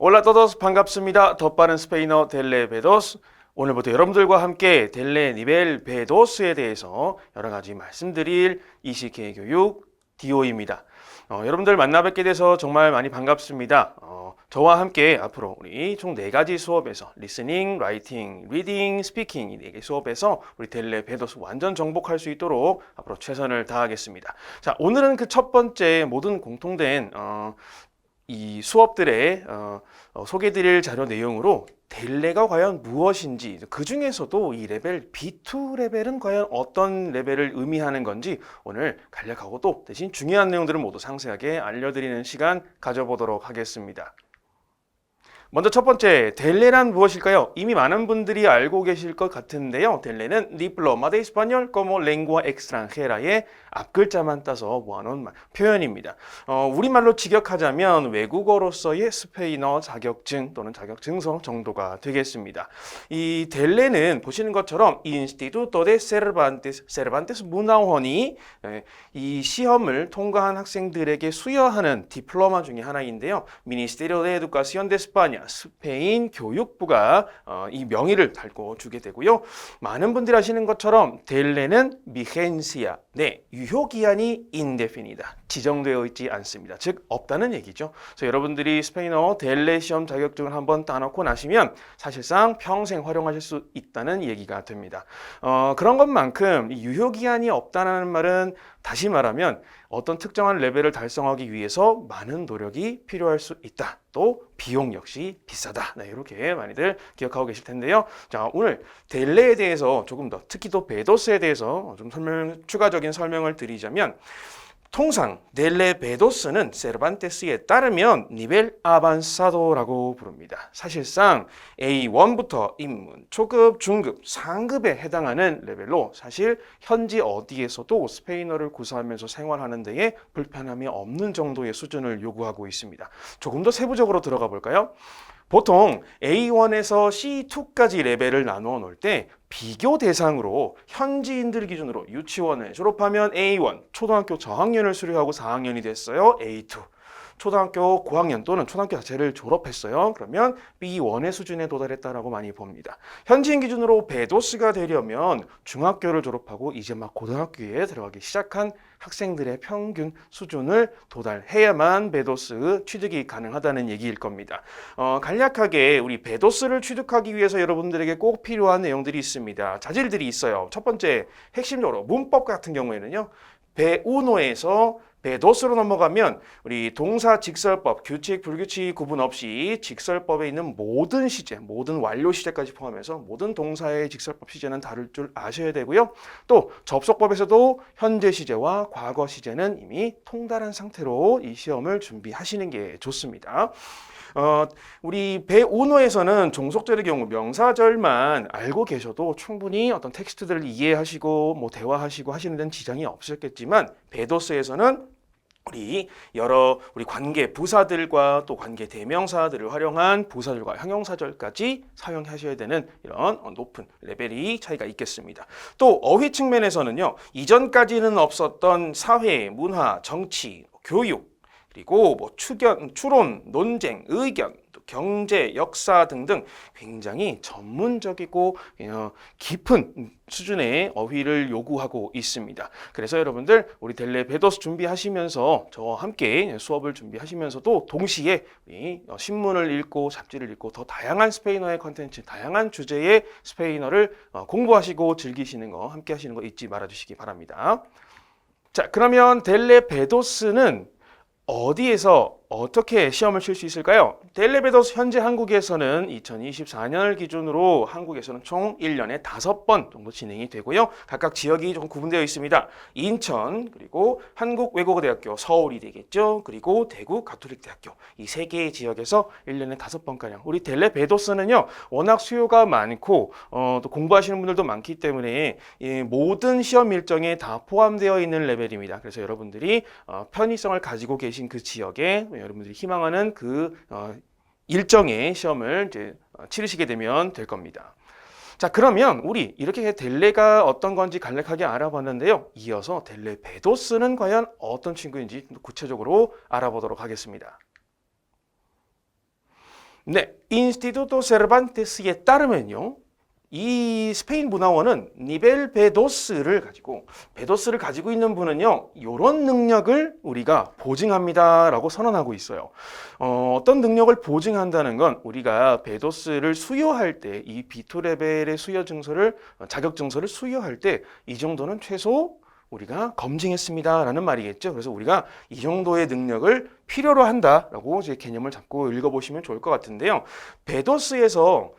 올라 todos 반갑습니다. 더 빠른 스페인어 델레 베도스. 오늘부터 여러분들과 함께 델레 니벨 베도스에 대해서 여러 가지 말씀드릴 이시케 교육 디오입니다. 여러분들 만나 뵙게 돼서 정말 많이 반갑습니다. 저와 함께 앞으로 우리 총 4가지 수업에서 리스닝, 라이팅, 리딩, 스피킹 이 4개 수업에서 우리 델레 베도스 완전 정복할 수 있도록 앞으로 최선을 다하겠습니다. 자, 오늘은 그 첫 번째 모든 공통된 이 수업들의 소개드릴 자료 내용으로 델레가 과연 무엇인지, 그 중에서도 이 레벨 B2 레벨은 과연 어떤 레벨을 의미하는 건지 오늘 간략하고 또 대신 중요한 내용들을 모두 상세하게 알려드리는 시간 가져보도록 하겠습니다. 먼저 첫 번째, 델레란 무엇일까요? 이미 많은 분들이 알고 계실 것 같은데요. 델레는 Diploma de Español como Lengua Extranjera의 앞글자만 따서 모아놓은 표현입니다. 우리말로 직역하자면 외국어로서의 스페인어 자격증 또는 자격증서 정도가 되겠습니다. 이 델레는 보시는 것처럼 Instituto de Cervantes 문화원이 이 시험을 통과한 학생들에게 수여하는 디플로마 중에 하나인데요. Ministerio de Educación de España 스페인 교육부가 이 명의를 달고 주게 되고요. 많은 분들이 아시는 것처럼 델레는 비헨시아, 유효기한이 인데피니다. 지정되어 있지 않습니다. 즉 없다는 얘기죠. 그래서 여러분들이 스페인어 델레 시험 자격증을 한번 따놓고 나시면 사실상 평생 활용하실 수 있다는 얘기가 됩니다. 그런 것만큼 유효기한이 없다는 말은 다시 말하면 어떤 특정한 레벨을 달성하기 위해서 많은 노력이 필요할 수 있다. 또 비용 역시 비싸다. 이렇게 많이들 기억하고 계실 텐데요. 자, 오늘 델레에 대해서 조금 더, 특히 또 베도스에 대해서 좀 추가적인 설명을 드리자면, 통상 델레 베도스는 세르반테스에 따르면 니벨 아반사도라고 부릅니다. 사실상 A1부터 입문, 초급, 중급, 상급에 해당하는 레벨로 사실 현지 어디에서도 스페인어를 구사하면서 생활하는 데에 불편함이 없는 정도의 수준을 요구하고 있습니다. 조금 더 세부적으로 들어가 볼까요? 보통 A1에서 C2까지 레벨을 나누어 놓을 때 비교 대상으로 현지인들 기준으로 유치원을 졸업하면 A1, 초등학교 저학년을 수료하고 4학년이 됐어요. A2. 초등학교 고학년 또는 초등학교 자체를 졸업했어요. 그러면 B1의 수준에 도달했다라고 많이 봅니다. 현지인 기준으로 베도스가 되려면 중학교를 졸업하고 이제 막 고등학교에 들어가기 시작한 학생들의 평균 수준을 도달해야만 베도스 취득이 가능하다는 얘기일 겁니다. 간략하게 우리 베도스를 취득하기 위해서 여러분들에게 꼭 필요한 내용들이 있습니다. 자질들이 있어요. 첫 번째, 핵심적으로 문법 같은 경우에는요. 베우노에서 베도스로 넘어가면 우리 동사 직설법, 규칙, 불규칙 구분 없이 직설법에 있는 모든 시제, 모든 완료 시제까지 포함해서 모든 동사의 직설법 시제는 다룰 줄 아셔야 되고요. 또 접속법에서도 현재 시제와 과거 시제는 이미 통달한 상태로 이 시험을 준비하시는 게 좋습니다. 우리 베우노에서는 종속절의 경우 명사절만 알고 계셔도 충분히 어떤 텍스트들을 이해하시고 뭐 대화하시고 하시는 데는 지장이 없었겠지만, 베도스에서는 우리 관계 부사들과 또 관계 대명사들을 활용한 부사절과 형용사절까지 사용하셔야 되는 이런 높은 레벨이 차이가 있겠습니다. 또 어휘 측면에서는요, 이전까지는 없었던 사회, 문화, 정치, 교육, 그리고 뭐 추론, 논쟁, 의견, 또 경제, 역사 등등 굉장히 전문적이고 깊은 수준의 어휘를 요구하고 있습니다. 그래서 여러분들 우리 델레 베도스 준비하시면서 저와 함께 수업을 준비하시면서도 동시에 신문을 읽고 잡지를 읽고 더 다양한 스페인어의 컨텐츠, 다양한 주제의 스페인어를 공부하시고 즐기시는 거, 함께 하시는 거 잊지 말아주시기 바랍니다. 자, 그러면 델레 베도스는 어디에서 어떻게 시험을 칠 수 있을까요? 델레 베도스 현재 한국에서는 2024년을 기준으로 한국에서는 총 1년에 5번 정도 진행이 되고요. 각각 지역이 좀 구분되어 있습니다. 인천, 그리고 한국외국어대학교, 서울이 되겠죠. 그리고 대구 가톨릭대학교, 이 3개의 지역에서 1년에 5번가량. 우리 델레 베도스는요, 워낙 수요가 많고 또 공부하시는 분들도 많기 때문에 모든 시험 일정에 다 포함되어 있는 레벨입니다. 그래서 여러분들이 편의성을 가지고 계신 그 지역에 여러분들이 희망하는 그 일정의 시험을 이제 치르시게 되면 될 겁니다. 자, 그러면 우리 이렇게 델레가 어떤 건지 간략하게 알아봤는데요. 이어서 델레 베도스는 과연 어떤 친구인지 구체적으로 알아보도록 하겠습니다. 네, 인스티투토 세르반테스에 따르면요. 이 스페인 문화원은 니벨 베도스를 가지고 있는 분은요, 이런 능력을 우리가 보증합니다라고 선언하고 있어요. 어떤 능력을 보증한다는 건 우리가 베도스를 수여할 때 이 B2 레벨의 자격 증서를 수여할 때 이 정도는 최소 우리가 검증했습니다라는 말이겠죠. 그래서 우리가 이 정도의 능력을 필요로 한다라고 제 개념을 잡고 읽어보시면 좋을 것 같은데요. 베도스에서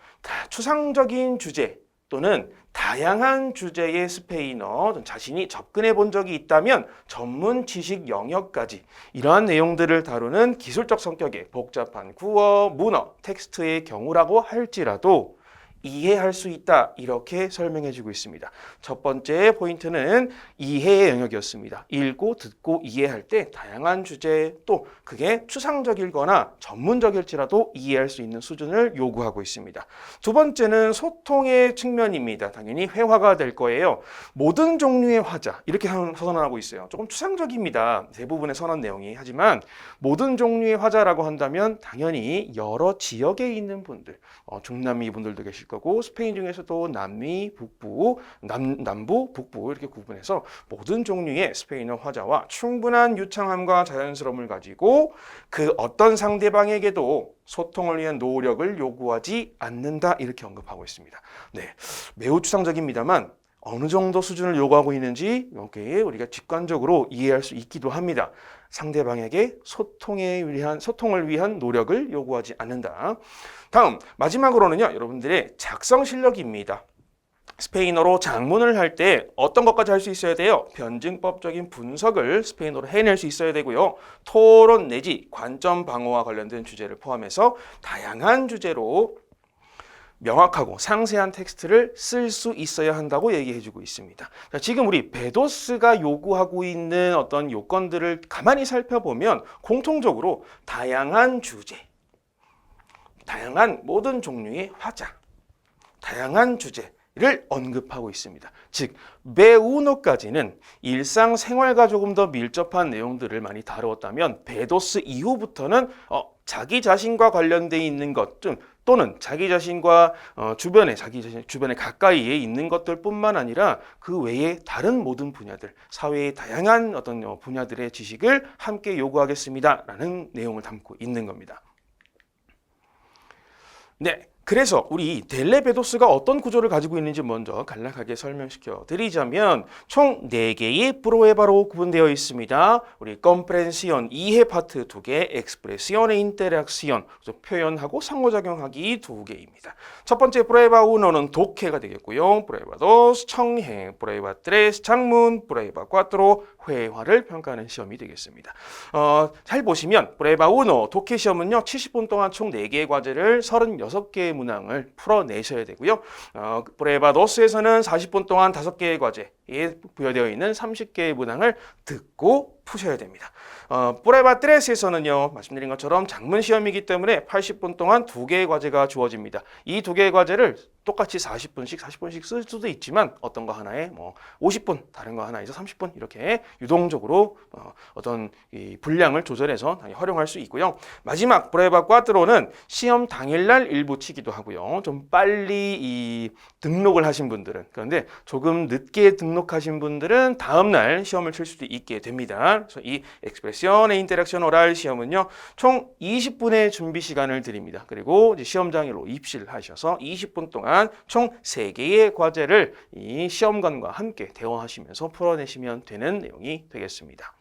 추상적인 주제 또는 다양한 주제의 스페인어 자신이 접근해 본 적이 있다면 전문 지식 영역까지 이러한 내용들을 다루는 기술적 성격의 복잡한 구어, 문어, 텍스트의 경우라고 할지라도 이해할 수 있다 이렇게 설명해 주고 있습니다. 첫 번째 포인트는 이해의 영역이었습니다. 읽고 듣고 이해할 때 다양한 주제 또 그게 추상적이거나 전문적일지라도 이해할 수 있는 수준을 요구하고 있습니다. 두 번째는 소통의 측면입니다. 당연히 회화가 될 거예요. 모든 종류의 화자 이렇게 선언하고 있어요. 조금 추상적입니다. 대부분의 선언 내용이. 하지만 모든 종류의 화자라고 한다면 당연히 여러 지역에 있는 분들 중남미 분들도 계실 거고 스페인 중에서도 남미, 북부, 남부, 북부 이렇게 구분해서 모든 종류의 스페인어 화자와 충분한 유창함과 자연스러움을 가지고 그 어떤 상대방에게도 소통을 위한 노력을 요구하지 않는다 이렇게 언급하고 있습니다. 네, 매우 추상적입니다만 어느 정도 수준을 요구하고 있는지 여기에 우리가 직관적으로 이해할 수 있기도 합니다. 상대방에게 소통을 위한 노력을 요구하지 않는다. 다음 마지막으로는요, 여러분들의 작성 실력입니다. 스페인어로 작문을 할 때 어떤 것까지 할 수 있어야 돼요? 변증법적인 분석을 스페인어로 해낼 수 있어야 되고요. 토론 내지 관점 방어와 관련된 주제를 포함해서 다양한 주제로 명확하고 상세한 텍스트를 쓸 수 있어야 한다고 얘기해주고 있습니다. 자, 지금 우리 베도스가 요구하고 있는 어떤 요건들을 가만히 살펴보면 공통적으로 다양한 주제, 다양한 모든 종류의 화자, 다양한 주제를 언급하고 있습니다. 즉, 베우노까지는 일상생활과 조금 더 밀접한 내용들을 많이 다루었다면 베도스 이후부터는 자기 자신과 관련돼 있는 것 또는 자기 자신과 자기 자신 주변에 가까이에 있는 것들뿐만 아니라 그 외에 다른 모든 분야들, 사회의 다양한 어떤 분야들의 지식을 함께 요구하겠습니다라는 내용을 담고 있는 겁니다. 네. 그래서 우리 델레 베도스가 어떤 구조를 가지고 있는지 먼저 간략하게 설명시켜 드리자면 총 4개의 프로에바로 구분되어 있습니다. 우리 컴프렌시온 이해 파트 2개, 엑스프레시온의 인테락시온 표현하고 상호작용하기 2개입니다. 첫 번째 프로에바 1는 독해가 되겠고요. 프로에바 2 청해, 프로에바 3 작문, 프로에바 4 회화를 평가하는 시험이 되겠습니다. 잘 보시면 프로에바 1 독해 시험은요 70분 동안 총 4개의 과제를 36개의 문항을 풀어내셔야 되고요. 프로에바 2에서는 40분 동안 5개의 과제에 부여되어 있는 30개의 문항을 듣고 푸셔야 됩니다. 프로에바 3에서는요 말씀드린 것처럼 작문 시험이기 때문에 80분 동안 2개의 과제가 주어집니다. 이 2개의 과제를 똑같이 40분씩 쓸 수도 있지만 어떤 거 하나에 50분, 다른 거 하나에서 30분 이렇게 유동적으로 어떤 이 분량을 조절해서 활용할 수 있고요. 마지막 프로에바 4는 시험 당일날 일부 치기도 하고요. 좀 빨리 이 등록을 하신 분들은 그런데 조금 늦게 등록하신 분들은 다음날 시험을 칠 수도 있게 됩니다. 그래서 이 엑스프레시온의 인터랙션 오랄 시험은요 총 20분의 준비 시간을 드립니다. 그리고 이제 시험장으로 입시를 하셔서 20분 동안 총 3개의 과제를 이 시험관과 함께 대화하시면서 풀어내시면 되는 내용이 되겠습니다.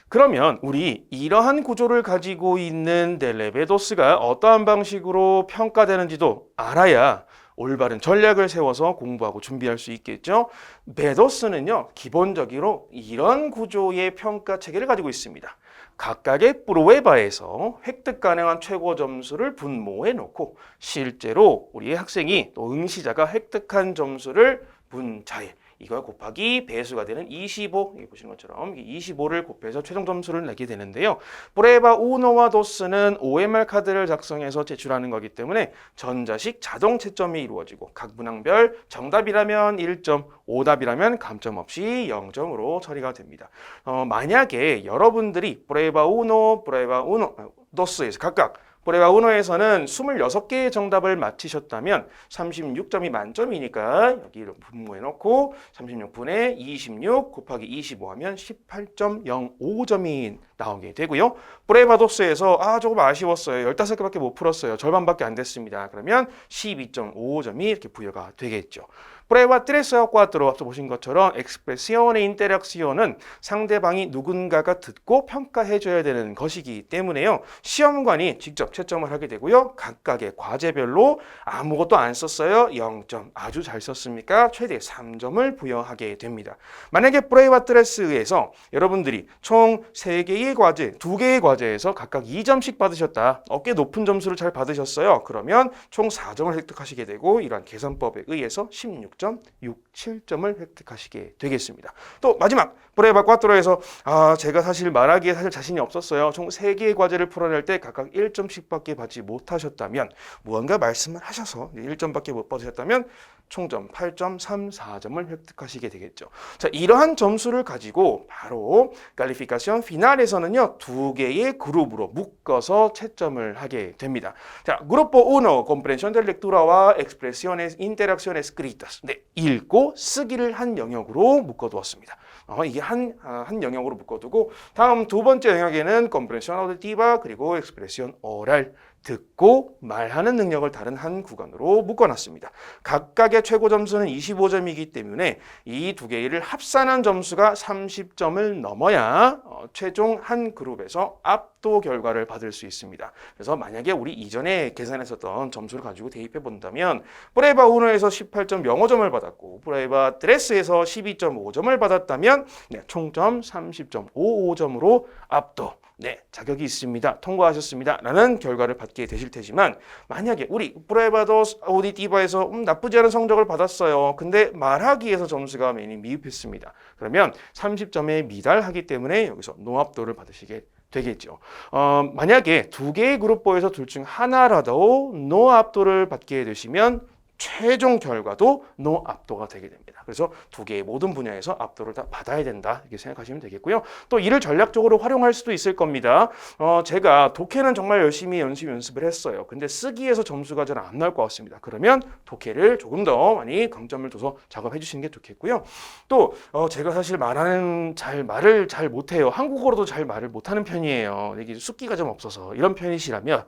그러면 우리 이러한 구조를 가지고 있는 델레 베도스가 어떠한 방식으로 평가되는지도 알아야 올바른 전략을 세워서 공부하고 준비할 수 있겠죠. 베도스는요 기본적으로 이런 구조의 평가 체계를 가지고 있습니다. 각각의 프로에바에서 획득 가능한 최고 점수를 분모해 놓고 실제로 우리의 학생이 또 응시자가 획득한 점수를 분자해 이걸 곱하기 배수가 되는 25, 여기 보시는 것처럼 25를 곱해서 최종 점수를 내게 되는데요. 프로에바 우노와 도스는 OMR 카드를 작성해서 제출하는 거기 때문에 전자식 자동 채점이 이루어지고 각 문항별 정답이라면 1점, 오답이라면 감점 없이 0점으로 처리가 됩니다. 만약에 여러분들이 프로에바 우노, 도스에서 각각 프레바 우노에서는 26개의 정답을 맞히셨다면 36점이 만점이니까 여기를 분모해 놓고 36분의 26 곱하기 25 하면 18.05점이 나오게 되고요. 프레바도스에서 조금 아쉬웠어요. 15개밖에 못 풀었어요. 절반밖에 안 됐습니다. 그러면 12.55점이 이렇게 부여가 되겠죠. 프레바 트레스와 꽈트로 앞서 보신 것처럼 expressione interaccion은 상대방이 누군가가 듣고 평가해줘야 되는 것이기 때문에요. 시험관이 직접 채점을 하게 되고요. 각각의 과제별로 아무것도 안 썼어요. 0점. 아주 잘 썼습니까? 최대 3점을 부여하게 됩니다. 만약에 프레바 트레스에서 여러분들이 총 3개의 과제, 2개의 과제에서 각각 2점씩 받으셨다. 꽤 높은 점수를 잘 받으셨어요. 그러면 총 4점을 획득하시게 되고 이러한 계산법에 의해서 16.67점을 획득하시게 되겠습니다. 또 마지막 프레바 꽈트로에서 제가 사실 말하기에 사실 자신이 없었어요. 총 3개의 과제를 풀어낼 때 각각 1점씩밖에 받지 못하셨다면 무언가 말씀을 하셔서 1점밖에 못 받으셨다면 총점 8.34점을 획득하시게 되겠죠. 자, 이러한 점수를 가지고 바로 calificación final에서는요 2개의 그룹으로 묶어서 채점을 하게 됩니다. 자, Grupo 1, comprensión de lectura와 expresiones, interacciones escritas. 네, 읽고 쓰기를 한 영역으로 묶어두었습니다. 이게 한 영역으로 묶어두고 다음 두 번째 영역에는 comprensión auditiva 그리고 expresión oral 듣고 말하는 능력을 다른 한 구간으로 묶어놨습니다. 각각의 최고 점수는 25점이기 때문에 이 두 개를 합산한 점수가 30점을 넘어야 최종 한 그룹에서 압도 결과를 받을 수 있습니다. 그래서 만약에 우리 이전에 계산했었던 점수를 가지고 대입해 본다면 프레바 우노에서 18.05점을 받았고 프레바 트레스에서 12.5점을 받았다면 총점 30.55점으로 압도 자격이 있습니다. 통과하셨습니다. 라는 결과를 받게 되실 테지만 만약에 우리 프레바도스 오디티바에서 나쁘지 않은 성적을 받았어요. 근데 말하기에서 점수가 많이 미흡했습니다. 그러면 30점에 미달하기 때문에 여기서 노압도를 받으시게 되겠죠. 만약에 2개의 그룹보에서 둘 중 하나라도 노압도를 받게 되시면 최종 결과도 노압도가 되게 됩니다. 그래서 2개의 모든 분야에서 압도를 다 받아야 된다 이렇게 생각하시면 되겠고요. 또 이를 전략적으로 활용할 수도 있을 겁니다. 제가 독해는 정말 열심히 연습을 했어요. 근데 쓰기에서 점수가 잘 안 나올 것 같습니다. 그러면 독해를 조금 더 많이 강점을 둬서 작업해 주시는 게 좋겠고요. 또 제가 사실 말을 잘 못해요. 한국어로도 잘 말을 못하는 편이에요. 이게 숫기가 좀 없어서 이런 편이시라면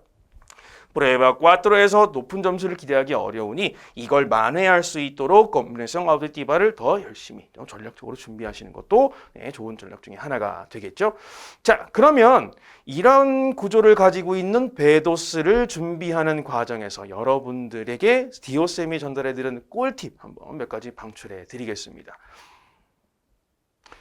프레바 꽈트로에서 높은 점수를 기대하기 어려우니 이걸 만회할 수 있도록 comprensión auditiva를 더 열심히 전략적으로 준비하시는 것도 좋은 전략 중에 하나가 되겠죠. 자, 그러면 이런 구조를 가지고 있는 베도스를 준비하는 과정에서 여러분들에게 디오쌤이 전달해드리는 꿀팁 한번 몇 가지 방출해 드리겠습니다.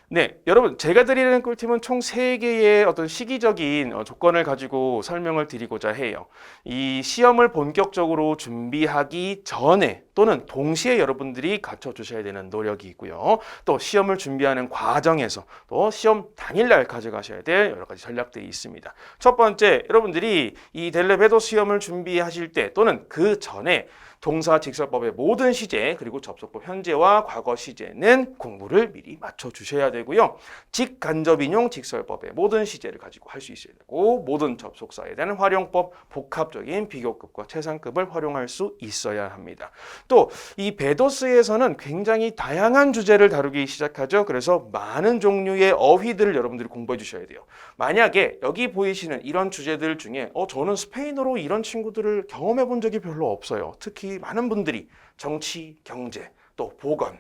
네, 여러분 제가 드리는 꿀팁은 총 3개의 어떤 시기적인 조건을 가지고 설명을 드리고자 해요. 이 시험을 본격적으로 준비하기 전에 또는 동시에 여러분들이 갖춰주셔야 되는 노력이 있고요. 또 시험을 준비하는 과정에서 또 시험 당일날 가져가셔야 될 여러 가지 전략들이 있습니다. 첫 번째, 여러분들이 이 델레베도 시험을 준비하실 때 또는 그 전에 동사 직설법의 모든 시제 그리고 접속법 현재와 과거 시제는 공부를 미리 맞춰 주셔야 되고요. 직간접 인용 직설법의 모든 시제를 가지고 할 수 있어야 되고 모든 접속사에 대한 활용법, 복합적인 비교급과 최상급을 활용할 수 있어야 합니다. 또 이 베도스에서는 굉장히 다양한 주제를 다루기 시작하죠. 그래서 많은 종류의 어휘들을 여러분들이 공부해 주셔야 돼요. 만약에 여기 보이시는 이런 주제들 중에 저는 스페인어로 이런 친구들을 경험해 본 적이 별로 없어요. 특히 많은 분들이 정치, 경제, 또 보건,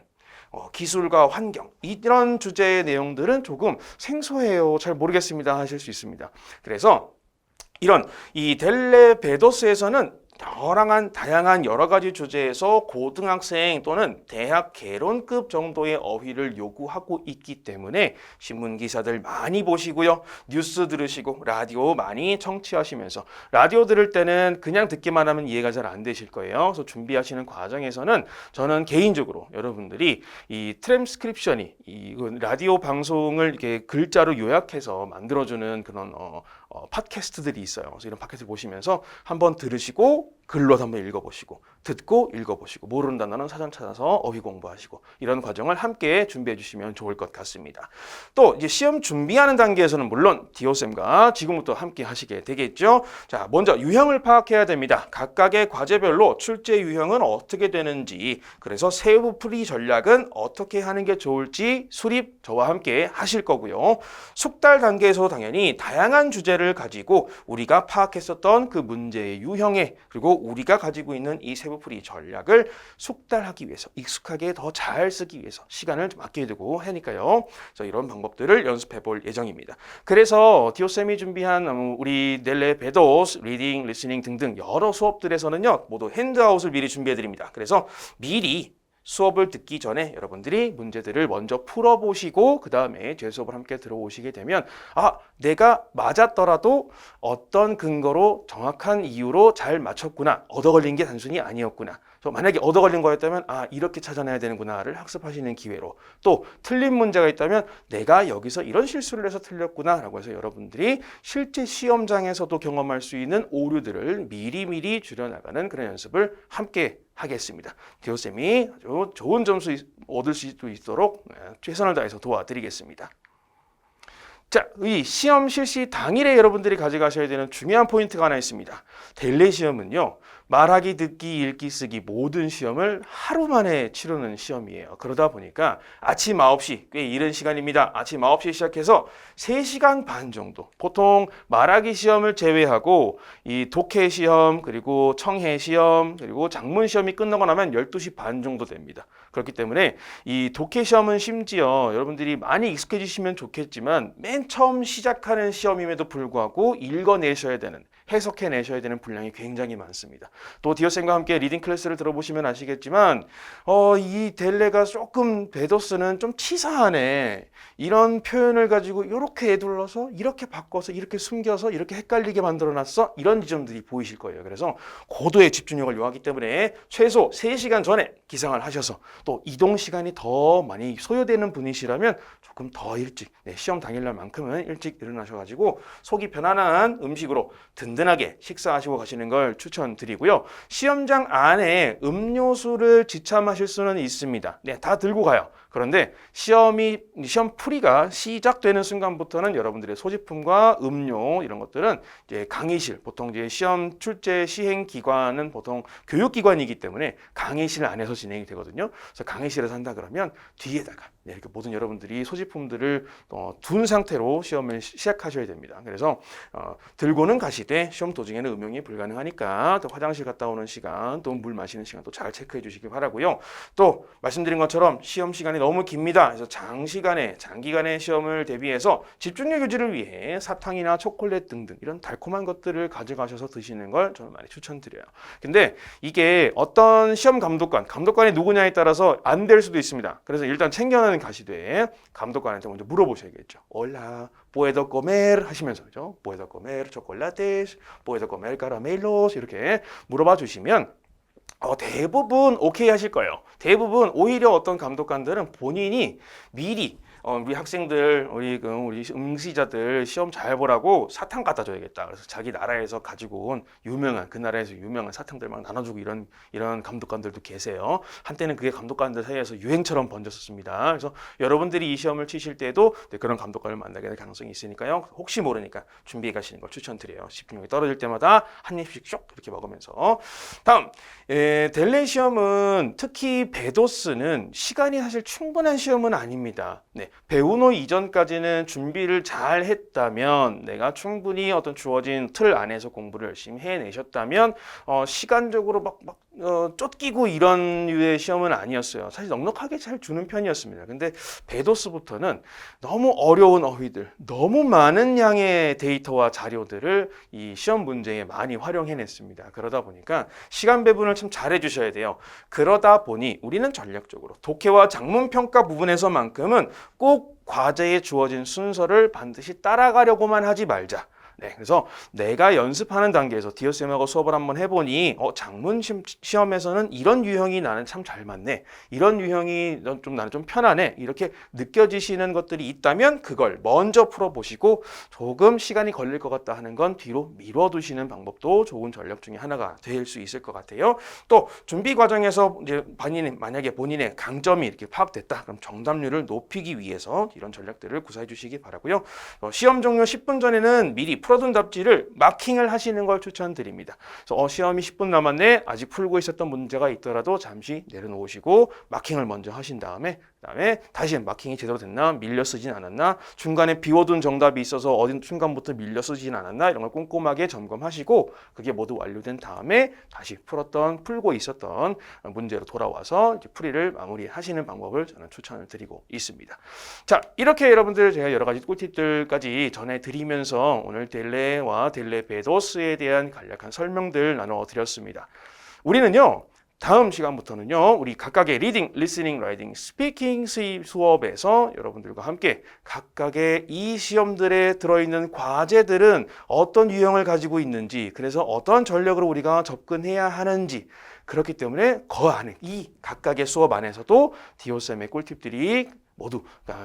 기술과 환경 이런 주제의 내용들은 조금 생소해요. 잘 모르겠습니다 하실 수 있습니다. 그래서 이런 이 델레베도스에서는 다양한 여러 가지 주제에서 고등학생 또는 대학 개론급 정도의 어휘를 요구하고 있기 때문에 신문 기사들 많이 보시고요. 뉴스 들으시고 라디오 많이 청취하시면서 라디오 들을 때는 그냥 듣기만 하면 이해가 잘 안 되실 거예요. 그래서 준비하시는 과정에서는 저는 개인적으로 여러분들이 이 트랜스크립션이 이 라디오 방송을 이렇게 글자로 요약해서 만들어주는 그런 팟캐스트들이 있어요. 그래서 이런 팟캐스트 보시면서 한번 들으시고 글로 한번 읽어보시고 듣고 읽어보시고 모르는 단어는 사전 찾아서 어휘 공부하시고 이런 과정을 함께 준비해 주시면 좋을 것 같습니다. 또 이제 시험 준비하는 단계에서는 물론 디오쌤과 지금부터 함께 하시게 되겠죠. 자, 먼저 유형을 파악해야 됩니다. 각각의 과제별로 출제 유형은 어떻게 되는지, 그래서 세부 풀이 전략은 어떻게 하는 게 좋을지 수립 저와 함께 하실 거고요. 숙달 단계에서 당연히 다양한 주제를 가지고 우리가 파악했었던 그 문제의 유형에, 그리고 우리가 가지고 있는 이 세부풀이 전략을 숙달하기 위해서, 익숙하게 더 잘 쓰기 위해서 시간을 좀 아껴야 되고 하니까요. 이런 방법들을 연습해 볼 예정입니다. 그래서 디오쌤이 준비한 우리 넬레 베도스, 리딩, 리스닝 등등 여러 수업들에서는요, 모두 핸드아웃을 미리 준비해 드립니다. 그래서 미리 수업을 듣기 전에 여러분들이 문제들을 먼저 풀어보시고 그 다음에 제 수업을 함께 들어오시게 되면 내가 맞았더라도 어떤 근거로 정확한 이유로 잘 맞췄구나, 얻어 걸린 게 단순히 아니었구나, 만약에 얻어 걸린 거였다면 이렇게 찾아내야 되는구나를 학습하시는 기회로, 또 틀린 문제가 있다면 내가 여기서 이런 실수를 해서 틀렸구나 라고 해서 여러분들이 실제 시험장에서도 경험할 수 있는 오류들을 미리미리 줄여나가는 그런 연습을 함께 하겠습니다. 디오쌤이 아주 좋은 점수 얻을 수 있도록 최선을 다해서 도와드리겠습니다. 자, 이 시험 실시 당일에 여러분들이 가져가셔야 되는 중요한 포인트가 하나 있습니다. 델레 시험은요, 말하기, 듣기, 읽기, 쓰기 모든 시험을 하루 만에 치르는 시험이에요. 그러다 보니까 아침 9시, 꽤 이른 시간입니다. 아침 9시에 시작해서 3시간 반 정도, 보통 말하기 시험을 제외하고 이 독해 시험, 그리고 청해 시험, 그리고 작문 시험이 끝나고 나면 12시 반 정도 됩니다. 그렇기 때문에 이 독해 시험은 심지어 여러분들이 많이 익숙해지시면 좋겠지만 맨 처음 시작하는 시험임에도 불구하고 읽어내셔야 되는, 해석해내셔야 되는 분량이 굉장히 많습니다. 또 디오쌤과 함께 리딩 클래스를 들어보시면 아시겠지만 이 델레가 조금 베도스는 좀 치사하네, 이런 표현을 가지고 이렇게 에둘러서 이렇게 바꿔서 이렇게 숨겨서 이렇게 헷갈리게 만들어놨어, 이런 지점들이 보이실 거예요. 그래서 고도의 집중력을 요하기 때문에 최소 3시간 전에 기상을 하셔서, 또 이동 시간이 더 많이 소요되는 분이시라면 조금 더 일찍, 시험 당일날만큼은 일찍 일어나셔가지고 속이 편안한 음식으로 든든하게 식사하시고 가시는 걸 추천드리고요. 시험장 안에 음료수를 지참하실 수는 있습니다. 다 들고 가요. 그런데 시험 풀이가 시작되는 순간부터는 여러분들의 소지품과 음료 이런 것들은 이제 강의실, 보통 이제 시험 출제 시행 기관은 보통 교육기관이기 때문에 강의실 안에서 진행이 되거든요. 그래서 강의실에서 한다 그러면 뒤에다가 이렇게 모든 여러분들이 소지품들을 둔 상태로 시험을 시작하셔야 됩니다. 그래서 들고는 가시되 시험 도중에는 음용이 불가능하니까 또 화장실 갔다 오는 시간, 또 물 마시는 시간 또 잘 체크해 주시기 바라고요. 또 말씀드린 것처럼 시험 시간이 너무 깁니다. 그래서 장기간의 시험을 대비해서 집중력 유지를 위해 사탕이나 초콜릿 등등 이런 달콤한 것들을 가져가셔서 드시는 걸 저는 많이 추천드려요. 근데 이게 어떤 시험 감독관이 누구냐에 따라서 안 될 수도 있습니다. 그래서 일단 챙겨는 가시되 감독관한테 먼저 물어보셔야겠죠. Hola, puedo comer 하시면서, 그죠? Puedo comer chocolates, puedo comer caramelos 이렇게 물어봐 주시면 대부분 오케이 하실 거예요. 대부분 오히려 어떤 감독관들은 본인이 미리 우리 학생들, 우리 응시자들 시험 잘 보라고 사탕 갖다 줘야겠다. 그래서 자기 나라에서 가지고 온 그 나라에서 유명한 사탕들 막 나눠주고 이런 감독관들도 계세요. 한때는 그게 감독관들 사이에서 유행처럼 번졌었습니다. 그래서 여러분들이 이 시험을 치실 때도 그런 감독관을 만나게 될 가능성이 있으니까요. 혹시 모르니까 준비해 가시는 걸 추천드려요. 집중력이 떨어질 때마다 한 입씩 쇽 이렇게 먹으면서. 다음, 델레 시험은 특히 베도스는 시간이 사실 충분한 시험은 아닙니다. 배우노 이전까지는 준비를 잘 했다면, 내가 충분히 어떤 주어진 틀 안에서 공부를 열심히 해내셨다면 시간적으로 막 쫓기고 이런 류의 시험은 아니었어요. 사실 넉넉하게 잘 주는 편이었습니다. 근데 베도스부터는 너무 어려운 어휘들, 너무 많은 양의 데이터와 자료들을 이 시험 문제에 많이 활용해냈습니다. 그러다 보니까 시간 배분을 참 잘해 주셔야 돼요. 그러다 보니 우리는 전략적으로 독해와 작문 평가 부분에서만큼은 꼭 과제에 주어진 순서를 반드시 따라가려고만 하지 말자 네, 그래서 내가 연습하는 단계에서 디오쌤하고 수업을 한번 해보니 장문 시험에서는 이런 유형이 나는 참 잘 맞네. 이런 유형이 좀 나는 좀 편하네. 이렇게 느껴지시는 것들이 있다면 그걸 먼저 풀어보시고 조금 시간이 걸릴 것 같다 하는 건 뒤로 미뤄두시는 방법도 좋은 전략 중에 하나가 될 수 있을 것 같아요. 또 준비 과정에서 이제 만약에 본인의 강점이 이렇게 파악됐다. 그럼 정답률을 높이기 위해서 이런 전략들을 구사해 주시기 바라고요. 시험 종료 10분 전에는 미리 풀어둔 답지를 마킹을 하시는 걸 추천드립니다. 그래서 시험이 10분 남았네. 아직 풀고 있었던 문제가 있더라도 잠시 내려놓으시고 마킹을 먼저 하신 다음에 다시 마킹이 제대로 됐나, 밀려 쓰진 않았나, 중간에 비워둔 정답이 있어서 어딘 순간부터 밀려 쓰진 않았나 이런 걸 꼼꼼하게 점검하시고 그게 모두 완료된 다음에 다시 풀고 있었던 문제로 돌아와서 이제 풀이를 마무리하시는 방법을 저는 추천을 드리고 있습니다. 자, 이렇게 여러분들 제가 여러 가지 꿀팁들까지 전해드리면서 오늘 델레와 델레 베도스에 대한 간략한 설명들 나눠드렸습니다. 우리는요, 다음 시간부터는요, 우리 각각의 리딩, 리스닝, 라이팅, 스피킹 수업에서 여러분들과 함께 각각의 이 시험들에 들어있는 과제들은 어떤 유형을 가지고 있는지, 그래서 어떤 전략으로 우리가 접근해야 하는지, 그렇기 때문에 그 안에 이 각각의 수업 안에서도 디오쌤의 꿀팁들이 모두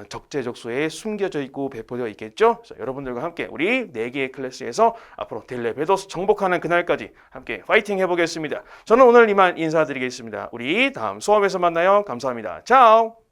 적재적소에 숨겨져 있고 배포되어 있겠죠. 그래서 여러분들과 함께 우리 4개의 클래스에서 앞으로 델레 베도스 정복하는 그날까지 함께 파이팅 해보겠습니다. 저는 오늘 이만 인사드리겠습니다. 우리 다음 수업에서 만나요. 감사합니다. 차오.